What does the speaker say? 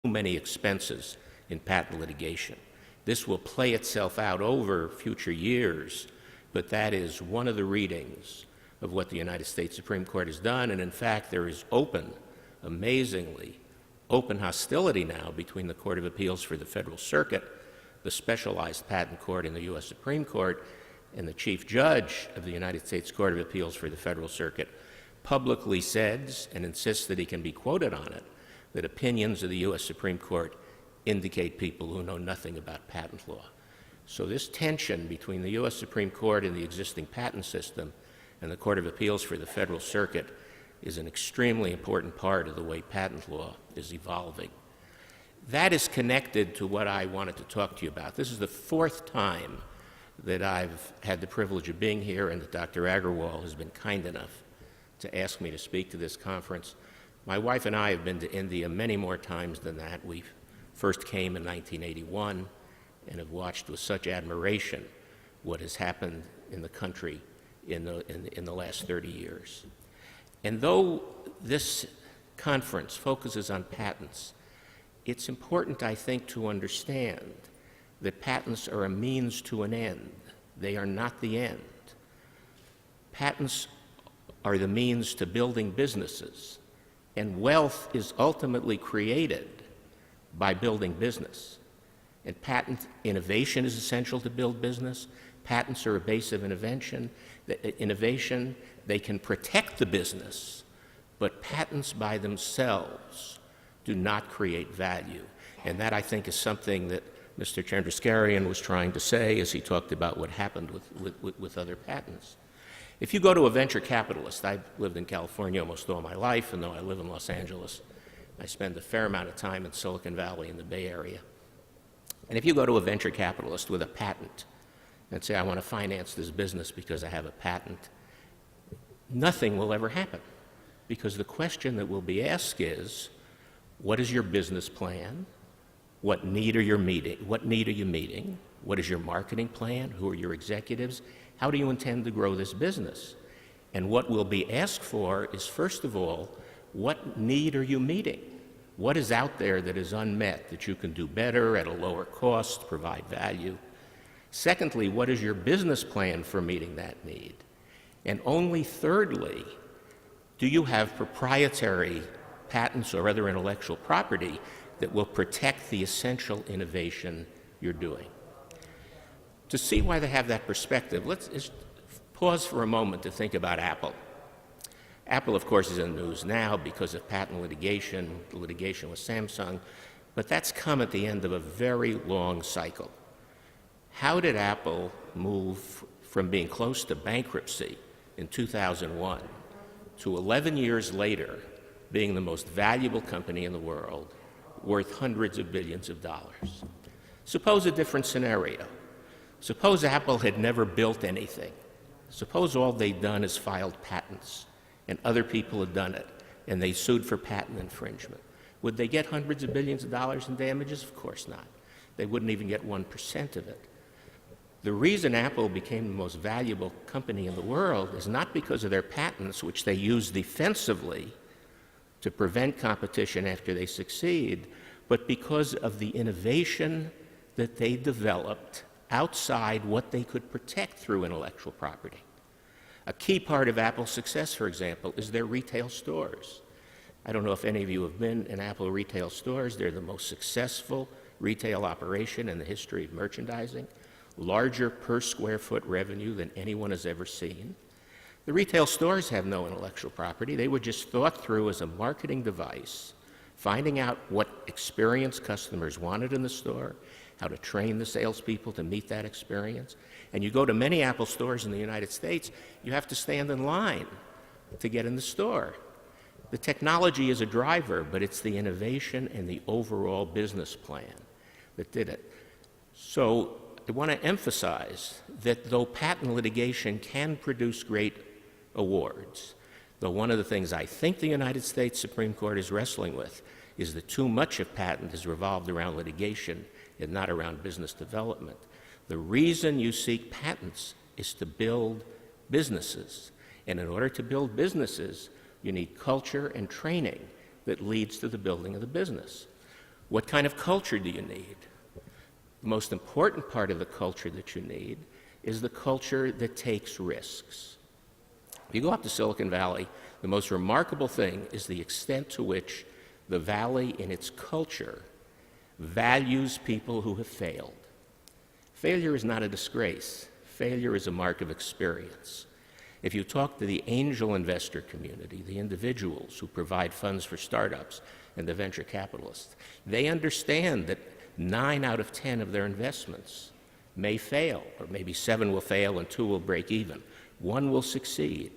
many expenses in patent litigation. This will play itself out over future years, but that is one of the readings of what the United States Supreme Court has done, and in fact there is amazingly open hostility now between the Court of Appeals for the Federal Circuit, the specialized patent court in the U.S. Supreme Court, and the Chief Judge of the United States Court of Appeals for the Federal Circuit publicly says and insists that he can be quoted on it, that opinions of the U.S. Supreme Court indicate people who know nothing about patent law. So this tension between the U.S. Supreme Court and the existing patent system and the Court of Appeals for the Federal Circuit is an extremely important part of the way patent law is evolving. That is connected to what I wanted to talk to you about. This is the fourth time that I've had the privilege of being here and that Dr. Agarwal has been kind enough to ask me to speak to this conference. My wife and I have been to India many more times than that. We first came in 1981 and have watched with such admiration what has happened in the country in the last 30 years. And though this conference focuses on patents, it's important, I think, to understand that patents are a means to an end. They are not the end. Patents are the means to building businesses. And wealth is ultimately created by building business. And patent innovation is essential to build business. Patents are a base of innovation. They can protect the business, but patents by themselves do not create value. And that, I think, is something that Mr. Chandrasekharian was trying to say as he talked about what happened with other patents. If you go to a venture capitalist, I've lived in California almost all my life, and though I live in Los Angeles, I spend a fair amount of time in Silicon Valley in the Bay Area. And if you go to a venture capitalist with a patent and say, I want to finance this business because I have a patent, nothing will ever happen. Because the question that will be asked is, what is your business plan? What need are you meeting? What is your marketing plan? Who are your executives? How do you intend to grow this business? And what will be asked for is, first of all, what need are you meeting? What is out there that is unmet that you can do better at a lower cost, provide value? Secondly, what is your business plan for meeting that need? And only thirdly, do you have proprietary patents or other intellectual property that will protect the essential innovation you're doing? To see why they have that perspective, let's just pause for a moment to think about Apple. Apple, of course, is in the news now because of patent litigation, the litigation with Samsung, but that's come at the end of a very long cycle. How did Apple move from being close to bankruptcy in 2001 to 11 years later being the most valuable company in the world, worth hundreds of billions of dollars? Suppose a different scenario. Suppose Apple had never built anything. Suppose all they'd done is filed patents, and other people had done it, and they sued for patent infringement. Would they get hundreds of billions of dollars in damages? Of course not. They wouldn't even get 1% of it. The reason Apple became the most valuable company in the world is not because of their patents, which they use defensively to prevent competition after they succeed, but because of the innovation that they developed outside what they could protect through intellectual property. A key part of Apple's success, for example, is their retail stores. I don't know if any of you have been in Apple retail stores. They're the most successful retail operation in the history of merchandising, larger per square foot revenue than anyone has ever seen. The retail stores have no intellectual property. They were just thought through as a marketing device, finding out what experience customers wanted in the store, how to train the salespeople to meet that experience. And you go to many Apple stores in the United States, you have to stand in line to get in the store. The technology is a driver, but it's the innovation and the overall business plan that did it. So I want to emphasize that though patent litigation can produce great awards, though one of the things I think the United States Supreme Court is wrestling with is that too much of patent is revolved around litigation and not around business development. The reason you seek patents is to build businesses. And in order to build businesses, you need culture and training that leads to the building of the business. What kind of culture do you need? The most important part of the culture that you need is the culture that takes risks. If you go up to Silicon Valley, the most remarkable thing is the extent to which the valley in its culture values people who have failed. Failure is not a disgrace. Failure is a mark of experience. If you talk to the angel investor community, the individuals who provide funds for startups and the venture capitalists, they understand that 9 out of 10 of their investments may fail, or maybe 7 will fail and 2 will break even. 1 will succeed.